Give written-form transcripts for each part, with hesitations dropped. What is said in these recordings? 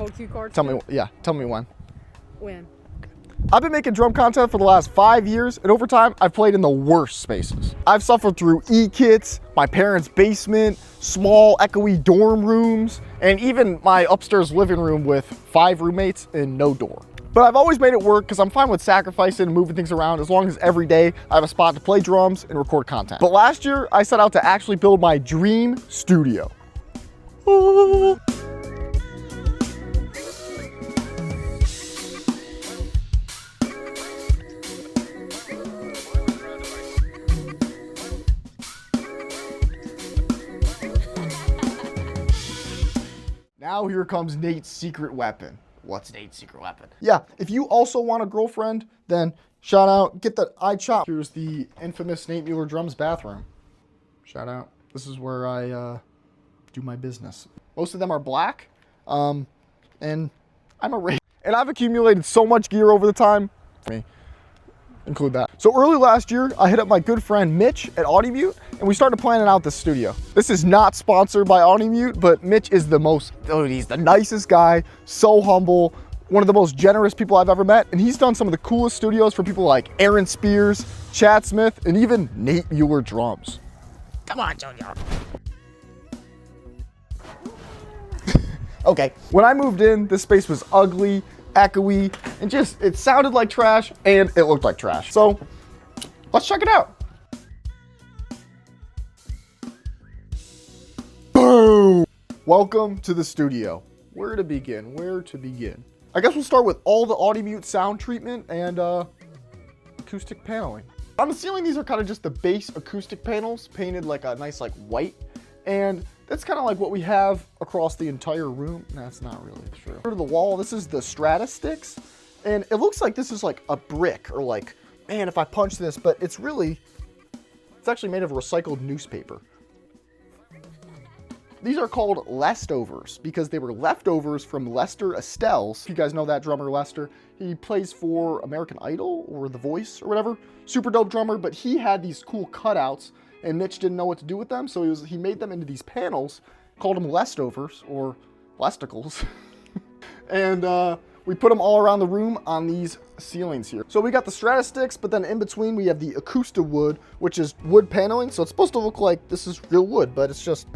Oh, cue cards? Tell me, yeah, tell me when. When? I've been making drum content for the last 5 years, and over time, I've played in the worst spaces. I've suffered through E-kits, my parents' basement, small, echoey dorm rooms, and even my upstairs living room with 5 roommates and no door. But I've always made it work because I'm fine with sacrificing and moving things around as long as every day I have a spot to play drums and record content. But last year, I set out to actually build my dream studio. Now here comes Nate's secret weapon. What's Nate's secret weapon? Yeah, if you also want a girlfriend, then shout out, get the eye chop. Here's the infamous Nate Mueller Drums bathroom. Shout out. This is where I do my business. Most of them are black, and I'm a rage. And I've accumulated so much gear over the time. For me. Include that. So early last year, I hit up my good friend Mitch at Audimute, and we started planning out the studio. This is not sponsored by Audimute, but Mitch is he's the nicest guy, so humble, one of the most generous people I've ever met, and he's done some of the coolest studios for people like Aaron Spears, Chad Smith, and even Nate Mueller Drums. Come on, Junior. Okay, when I moved in, this space was ugly, echoey, and it sounded like trash and it looked like trash. So let's check it out. Boom! Welcome to the studio. Where to begin? Where to begin? I guess we'll start with all the Audimute sound treatment and acoustic paneling. On the ceiling, these are kind of just the base acoustic panels painted like a nice like white, and that's kind of like what we have across the entire room. That's not really true. To the wall, this is the strata sticks, and it looks like this is like a brick or like, man, if I punch this, but it's actually made of recycled newspaper. These are called Lestovers because they were leftovers from Lester Estelle's. If you guys know that drummer, Lester, he plays for American Idol or The Voice or whatever. Super dope drummer, but he had these cool cutouts and Mitch didn't know what to do with them, so he made them into these panels, called them Lestovers, or Lesticles. And we put them all around the room on these ceilings here. So we got the strata sticks, but then in between we have the Acoustic wood, which is wood paneling, so it's supposed to look like this is real wood, but it's just,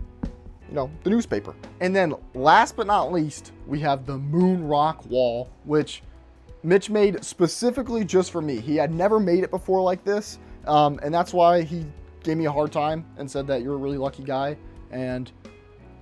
you know, the newspaper. And then last but not least, we have the Moon Rock wall, which Mitch made specifically just for me. He had never made it before like this, and that's why he gave me a hard time and said that you're a really lucky guy and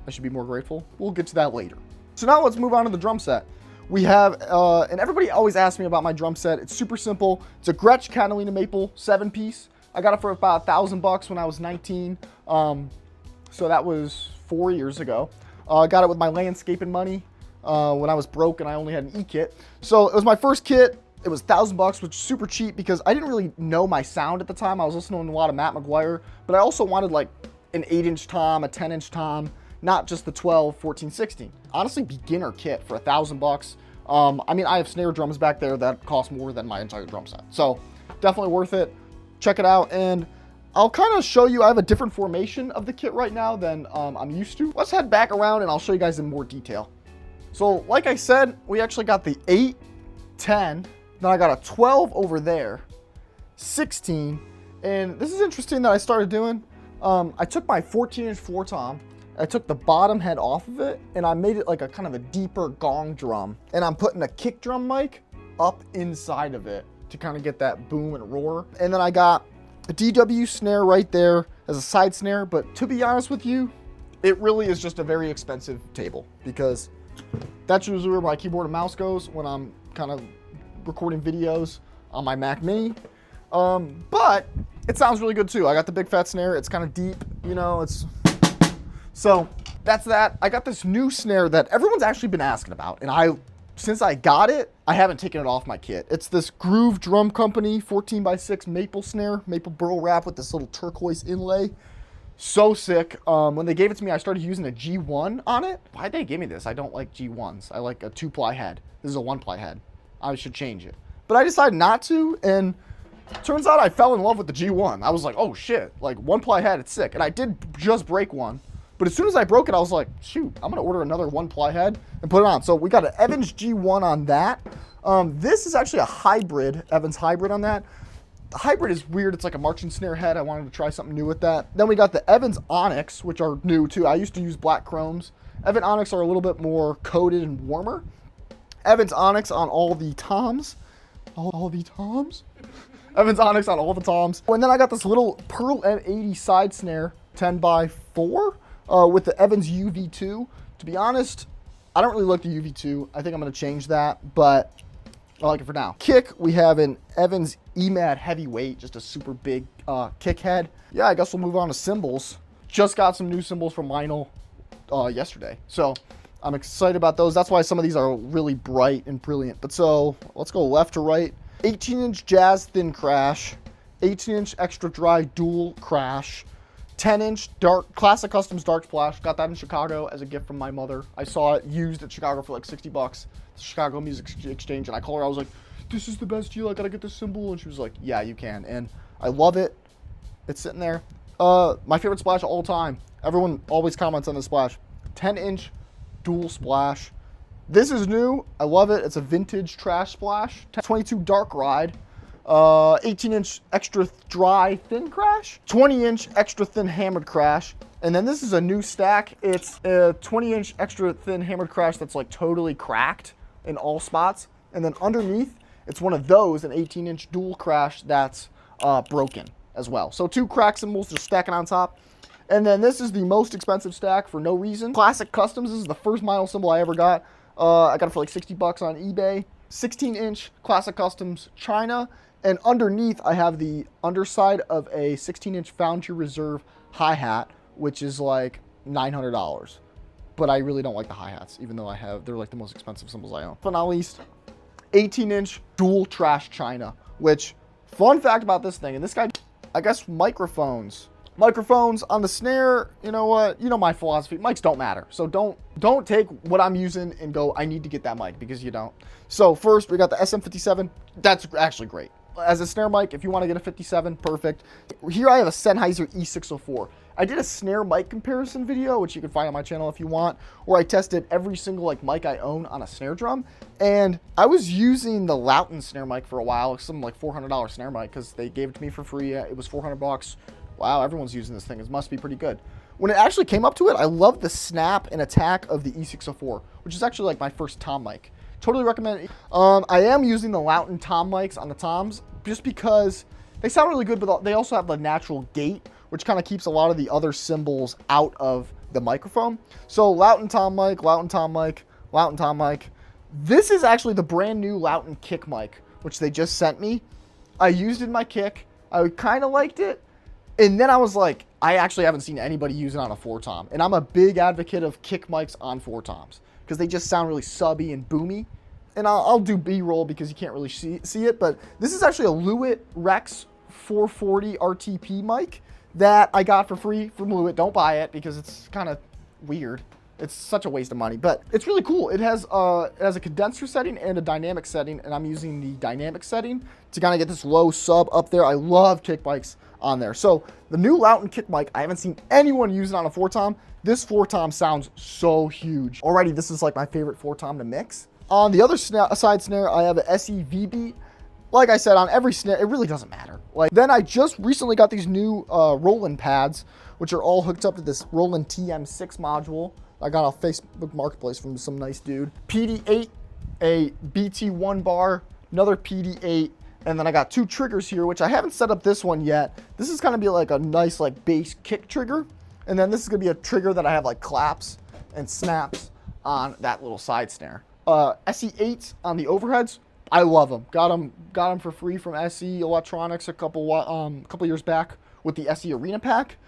I should be more grateful. We'll get to that later. So now let's move on to the drum set. We have, and everybody always asks me about my drum set. It's super simple. It's a Gretsch Catalina Maple 7-piece. I got it for about $1,000 when I was 19. So that was 4 years ago. I got it with my landscaping money when I was broke and I only had an E-kit. So it was my first kit. It was $1,000, which is super cheap because I didn't really know my sound at the time. I was listening to a lot of Matt McGuire, but I also wanted like an 8-inch tom, a 10-inch tom, not just the 12, 14, 16. Honestly, beginner kit for $1,000. I mean, I have snare drums back there that cost more than my entire drum set. So definitely worth it. Check it out. And I'll kind of show you, I have a different formation of the kit right now than I'm used to. Let's head back around and I'll show you guys in more detail. So like I said, we actually got the 8, 10, then I got a 12 over there, 16, and this is interesting that I started doing. I took my 14-inch floor tom, I took the bottom head off of it, and I made it like a kind of a deeper gong drum. And I'm putting a kick drum mic up inside of it to kind of get that boom and roar. And then I got a DW snare right there as a side snare, but to be honest with you, it really is just a very expensive table because that's usually where my keyboard and mouse goes when I'm kind of recording videos on my Mac Mini. But it sounds really good too. I got the big fat snare. It's kind of deep, you know, so that's that. I got this new snare that everyone's actually been asking about. And since I got it, I haven't taken it off my kit. It's this Groove Drum Company 14x6 maple snare, maple burl wrap with this little turquoise inlay. So sick. When they gave it to me, I started using a G1 on it. Why'd they give me this? I don't like G1s. I like a 2-ply head. This is a 1-ply head. I should change it. But I decided not to, and turns out I fell in love with the G1. I was like, oh shit, like 1-ply head, it's sick. And I did just break one, But as soon as I broke it, I was like, shoot, I'm gonna order another 1-ply head and put it on. So we got an Evans G1 on that. This is actually a hybrid, Evans hybrid on that. The hybrid is weird. It's like a marching snare head. I wanted to try something new with that. Then we got the Evans Onyx, which are new too. I used to use black chromes. Evans Onyx are a little bit more coated and warmer. Evans Onyx on all the toms. All the toms? Evans Onyx on all the toms. And then I got this little Pearl M80 side snare, 10x4, with the Evans UV2. To be honest, I don't really like the UV2. I think I'm going to change that, but I like it for now. Kick, we have an Evans EMAD heavyweight, just a super big kick head. Yeah, I guess we'll move on to cymbals. Just got some new cymbals from Lionel yesterday, so I'm excited about those. That's why some of these are really bright and brilliant. But so let's go left to right. 18-inch jazz thin crash, 18-inch extra dry dual crash, 10-inch dark classic customs dark splash. Got that in Chicago as a gift from my mother. I saw it used at Chicago for like $60. The Chicago Music Exchange, and I called her. I was like, "This is the best deal. I gotta get this cymbal." And she was like, "Yeah, you can." And I love it. It's sitting there. My favorite splash of all time. Everyone always comments on this splash. 10-inch dual splash. This is new. I love it. It's a vintage trash splash. 22 dark ride. 18-inch extra dry thin crash. 20-inch extra thin hammered crash. And then this is a new stack. It's a 20-inch extra thin hammered crash that's like totally cracked in all spots. And then underneath, it's one of those, an 18-inch dual crash that's broken as well. So 2 crack cymbals just stacking on top. And then this is the most expensive stack for no reason. Classic Customs. This is the first Lionel cymbal I ever got. I got it for like $60 on eBay. 16-inch Classic Customs China. And underneath, I have the underside of a 16-inch Foundry Reserve hi-hat, which is like $900. But I really don't like the hi-hats, even though they're like the most expensive cymbals I own. But not least, 18-inch dual trash China, which, fun fact about this thing, and this guy, I guess microphones on the snare, you know what, you know my philosophy, mics don't matter. So don't take what I'm using and go, I need to get that mic, because you don't. So first, we got the SM57. That's actually great. As a snare mic, if you want to get a 57, perfect. Here I have a Sennheiser E604. I did a snare mic comparison video, which you can find on my channel if you want, where I tested every single like mic I own on a snare drum. And I was using the Lauten snare mic for a while, some like $400 snare mic, because they gave it to me for free. It was $400. Wow, everyone's using this thing. It must be pretty good. When it actually came up to it, I loved the snap and attack of the E604, which is actually like my first tom mic. Totally recommend it. I am using the Lauten tom mics on the toms just because they sound really good, but they also have the natural gate, which kind of keeps a lot of the other cymbals out of the microphone. So Lauten tom mic, Lauten tom mic, Lauten tom mic. This is actually the brand new Lauten kick mic, which they just sent me. I used it in my kick. I kind of liked it. And then I was like, I actually haven't seen anybody use it on a 4-tom. And I'm a big advocate of kick mics on 4-toms because they just sound really subby and boomy. And I'll do B-roll because you can't really see it. But this is actually a Lewitt Rex 440 RTP mic that I got for free from Lewitt. Don't buy it because it's kind of weird. It's such a waste of money, but it's really cool. It has a condenser setting and a dynamic setting, and I'm using the dynamic setting to kind of get this low sub up there. I love kick mics on there. So the new Lauten kick mic, I haven't seen anyone use it on a 4-tom. This 4-tom sounds so huge. Already, this is like my favorite 4-tom to mix. On the other side snare, I have an SE V-Beat. Like I said, on every snare, it really doesn't matter. Then I just recently got these new Roland pads, which are all hooked up to this Roland TM6 module. I got off Facebook Marketplace from some nice dude. PD8, a BT1 bar, another PD8, and then I got 2 triggers here, which I haven't set up this one yet. This is gonna be like a nice like bass kick trigger. And then this is gonna be a trigger that I have like claps and snaps on that little side snare. SE8s on the overheads. I love them. Got them for free from SE Electronics a couple years back with the SE Arena pack,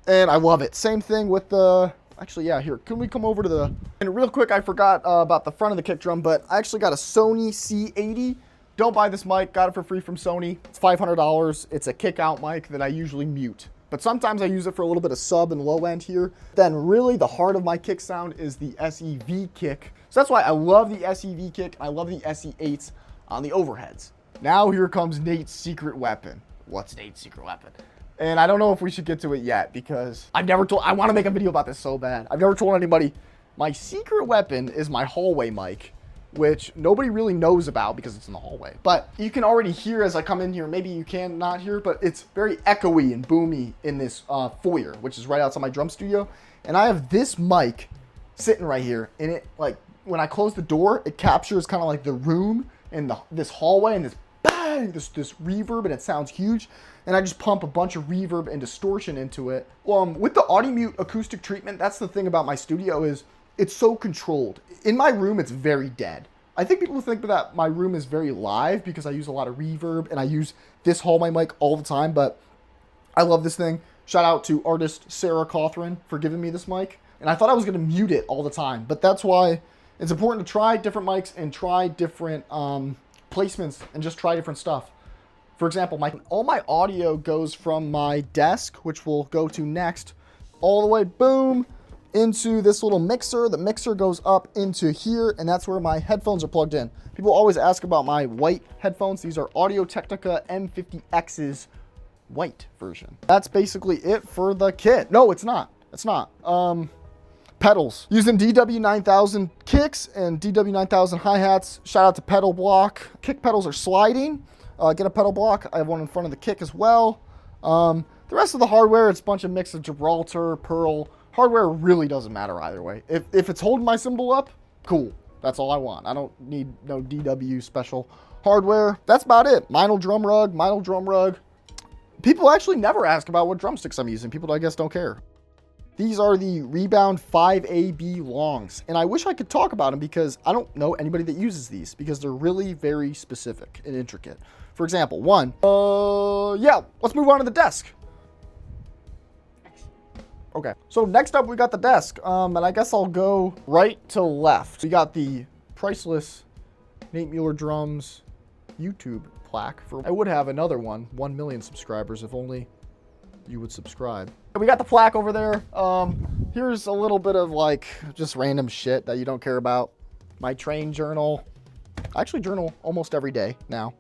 and I love it. Same thing with the. Actually, yeah. Here, can we come over to the? And real quick, I forgot about the front of the kick drum, but I actually got a Sony C80. Don't buy this mic. Got it for free from Sony. It's $500. It's a kick out mic that I usually mute, but sometimes I use it for a little bit of sub and low end here. Then really the heart of my kick sound is the SEV kick. So that's why I love the SEV kick. I love the SE8s on the overheads. Now here comes Nate's secret weapon. What's Nate's secret weapon? And I don't know if we should get to it yet because I want to make a video about this so bad. I've never told anybody. My secret weapon is my hallway mic, which nobody really knows about because it's in the hallway. But you can already hear as I come in here. Maybe you can not hear, but it's very echoey and boomy in this foyer, which is right outside my drum studio. And I have this mic sitting right here, and it, like, when I close the door, it captures kind of like the room and this hallway and this bang, this reverb, and it sounds huge. And I just pump a bunch of reverb and distortion into it. With the Audio Mute acoustic treatment, that's the thing about my studio is it's so controlled. In my room, it's very dead. I think people think that my room is very live because I use a lot of reverb and I use this hallway mic all the time, but I love this thing. Shout out to artist Sarah Cawthron for giving me this mic. And I thought I was gonna mute it all the time, but that's why it's important to try different mics and try different placements and just try different stuff. For example, all my audio goes from my desk, which we'll go to next, all the way, boom, into this little mixer. The mixer goes up into here, and that's where my headphones are plugged in. People always ask about my white headphones. These are Audio-Technica M50X's white version. That's basically it for the kit. No, it's not. It's not. Pedals. Using DW9000 kicks and DW9000 hi-hats. Shout out to Pedal Block. Kick pedals are sliding. Get a pedal block. I have one in front of the kick as well. The rest of the hardware, it's a bunch of mix of Gibraltar, Pearl. Hardware really doesn't matter either way. If it's holding my cymbal up, cool. That's all I want. I don't need no DW special hardware. That's about it. Meinl drum rug. People actually never ask about what drumsticks I'm using. People, I guess, don't care. These are the Rebound 5AB longs. And I wish I could talk about them because I don't know anybody that uses these because they're really very specific and intricate. For example, yeah, let's move on to the desk. Okay, so next up we got the desk, and I guess I'll go right to left. We got the priceless Nate Mueller Drums YouTube plaque. I would have another 1 million subscribers if only you would subscribe. We got the plaque over there. Here's a little bit of like just random shit that you don't care about. My train journal. I actually journal almost every day now.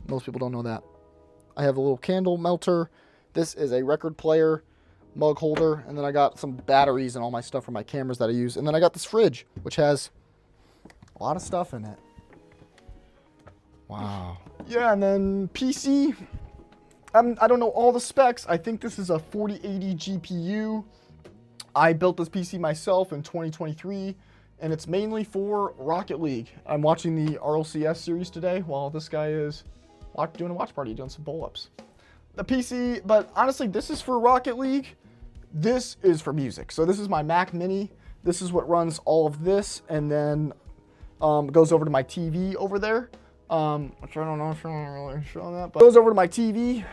Most people don't know that. I have a little candle melter. This is a record player. Mug holder, and then I got some batteries and all my stuff for my cameras that I use, and then I got this fridge which has a lot of stuff in it. Wow. Yeah, and then PC, I don't know all the specs. I think this is a 4080 GPU. I built this PC myself in 2023, and it's mainly for Rocket League. I'm watching the RLCS series today while this guy is doing a watch party, doing some pull-ups. The PC, but honestly, this is for Rocket League. This is for music. So this is my Mac Mini. This is what runs all of this, and then goes over to my TV over there. Which I don't know if I'm really showing that, but goes over to my TV.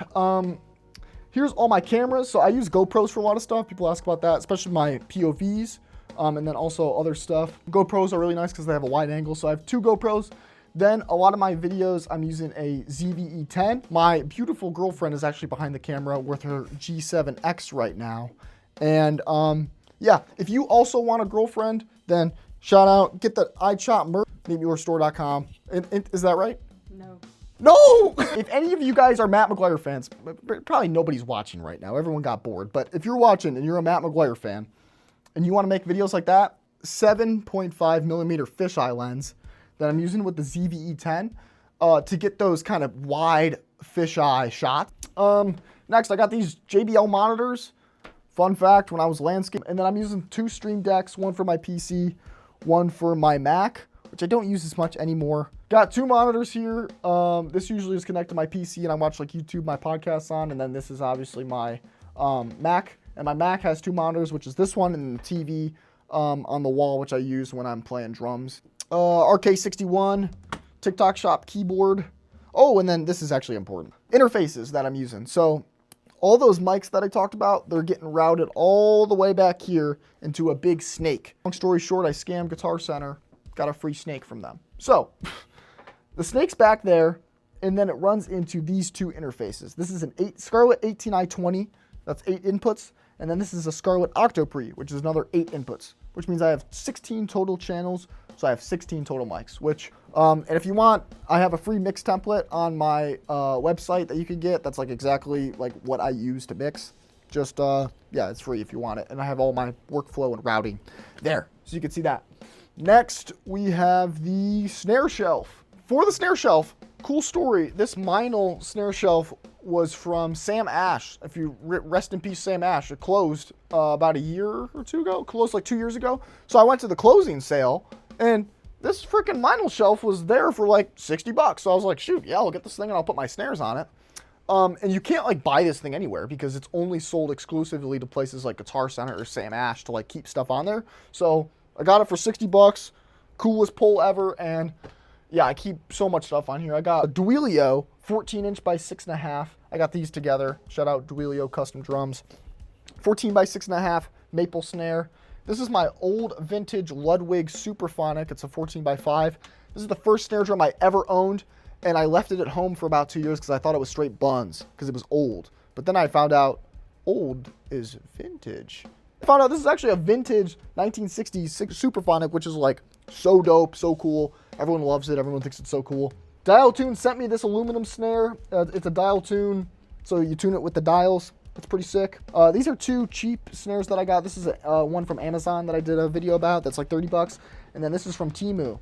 Here's all my cameras. So I use GoPros for a lot of stuff. People ask about that, especially my POVs, and then also other stuff. GoPros are really nice because they have a wide angle. So I have 2 GoPros. Then a lot of my videos, I'm using a ZV-E10. My beautiful girlfriend is actually behind the camera with her G7X right now. And yeah, if you also want a girlfriend, then shout out, get the iChop merch, NateMuellerStore.com. Is that right? No. No! If any of you guys are Matt McGuire fans, probably nobody's watching right now. Everyone got bored. But if you're watching and you're a Matt McGuire fan and you want to make videos like that, 7.5 millimeter fisheye lens that I'm using with the ZV-E10 to get those kind of wide fisheye shots. Next, I got these JBL monitors. Fun fact, when I was landscaping, and then I'm using 2 Stream Decks, one for my PC, one for my Mac, which I don't use as much anymore. Got 2 monitors here. This usually is connected to my PC and I watch like YouTube, my podcasts on, and then this is obviously my Mac. And my Mac has 2 monitors, which is this one and the TV on the wall, which I use when I'm playing drums. RK61, TikTok Shop keyboard. Oh, and then this is actually important. Interfaces that I'm using. So all those mics that I talked about, they're getting routed all the way back here into a big snake. Long story short, I scammed Guitar Center, got a free snake from them. So the snake's back there, and then it runs into these 2 interfaces. This is an Scarlett 18i20, that's 8 inputs. And then this is a Scarlett Octopre, which is another 8 inputs, which means I have 16 total channels So I have 16 total mics, which, and if you want, I have a free mix template on my website that you can get. That's like exactly like what I use to mix. Just, yeah, it's free if you want it. And I have all my workflow and routing there, so you can see that. Next, we have the Snare Shelf. For the Snare Shelf, cool story. This Meinl Snare Shelf was from Sam Ash. If you rest in peace, Sam Ash. It closed about a year or two ago. Closed like 2 years ago. So I went to the closing sale, and this freaking Meinl shelf was there for like 60 bucks. So I was like, shoot, yeah, I'll get this thing and I'll put my snares on it. And you can't like buy this thing anywhere because it's only sold exclusively to places like Guitar Center or Sam Ash to like keep stuff on there. So I got it for 60 bucks. Coolest pull ever. And yeah, I keep so much stuff on here. I got a Duilio 14-inch by 6.5. I got these together. Shout out Duilio Custom Drums. 14 by 6.5 maple snare. This is my old vintage Ludwig Superphonic. It's a 14 by 5. This is the first snare drum I ever owned, and I left it at home for about 2 years because I thought it was straight buns because it was old. But then I found out old is vintage. I found out this is actually a vintage 1960s Superphonic, which is like so dope, so cool. Everyone loves it. Everyone thinks it's so cool. Dial Tune sent me this aluminum snare. It's a dial tune, so you tune it with the dials. It's pretty sick. These are 2 cheap snares that I got. This is one from Amazon that I did a video about. That's like 30 bucks. And then this is from Temu.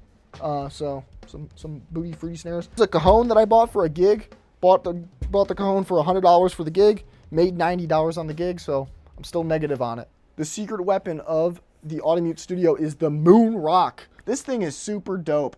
So some booty fruity snares. It's a cajon that I bought for a gig. Bought the cajon for $100 for the gig. Made $90 on the gig, so I'm still negative on it. The secret weapon of the Automute Studio is the Moon Rock. This thing is super dope.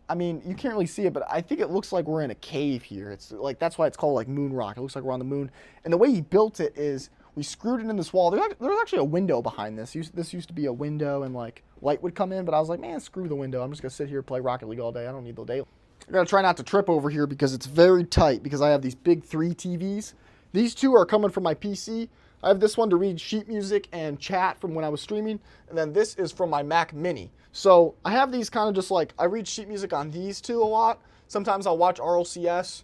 I mean, you can't really see it, but I think it looks like we're in a cave here. It's like, that's why it's called like Moon Rock. It looks like we're on the moon. And the way he built it is we screwed it in this wall. There's actually a window behind this. This used to be a window and like light would come in, but I was like, man, screw the window. I'm just gonna sit here and play Rocket League all day. I don't need the day. I gotta try not to trip over here because it's very tight because I have these big 3 TVs. These 2 are coming from my PC. I have this one to read sheet music and chat from when I was streaming, and then this is from my Mac Mini. So I have these kind of just like, I read sheet music on these 2 a lot. Sometimes I'll watch RLCS,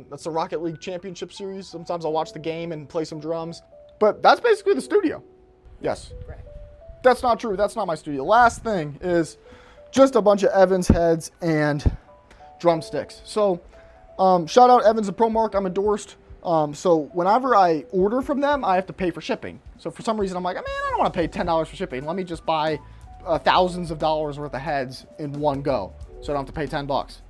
that's the Rocket League Championship Series. Sometimes I'll watch the game and play some drums. But that's basically the studio. Yes. Right. That's not true. That's not my studio. Last thing is just a bunch of Evans heads and drumsticks. So shout out Evans and ProMark. I'm endorsed. So whenever I order from them, I have to pay for shipping. So for some reason, I'm like, man, I don't want to pay $10 for shipping. Let me just buy thousands of dollars worth of heads in one go, so I don't have to pay 10 bucks.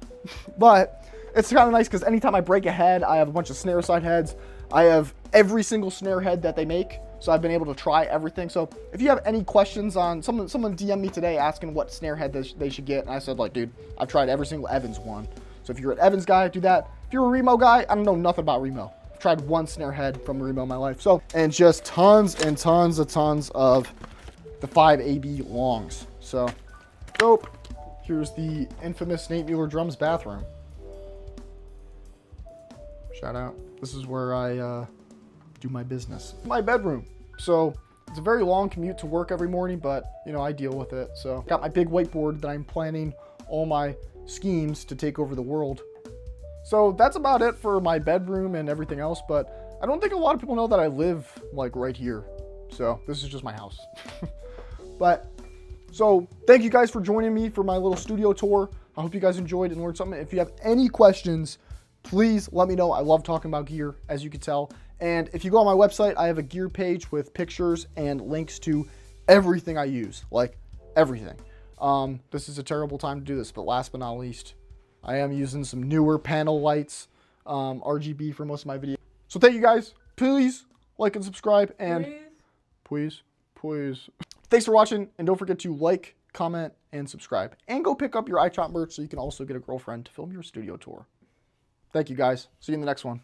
But it's kind of nice because anytime I break a head, I have a bunch of snare side heads. I have every single snare head that they make, so I've been able to try everything. So if you have any questions on, someone DM'd me today asking what snare head they should get, and I said, like, dude, I've tried every single Evans one. So if you're an Evans guy, do that. If you're a Remo guy, I don't know nothing about Remo. I've tried one snare head from Remo in my life. So, and just tons and tons of the 5AB longs. So, dope. Here's the infamous Nate Mueller Drums bathroom. Shout out. This is where I do my business. My bedroom. So, it's a very long commute to work every morning, but, you know, I deal with it. So, got my big whiteboard that I'm planning all my schemes to take over the world. So, that's about it for my bedroom and everything else, but I don't think a lot of people know that I live, like, right here. So, this is just my house. But, so, thank you guys for joining me for my little studio tour. I hope you guys enjoyed and learned something. If you have any questions, please let me know. I love talking about gear, as you can tell. And if you go on my website, I have a gear page with pictures and links to everything I use, like everything. This is a terrible time to do this, but last but not least, I am using some newer panel lights, RGB for most of my videos. So thank you guys. Please like and subscribe, and please. Thanks for watching, and don't forget to like, comment, and subscribe. And go pick up your iChop merch so you can also get a girlfriend to film your studio tour. Thank you guys. See you in the next one.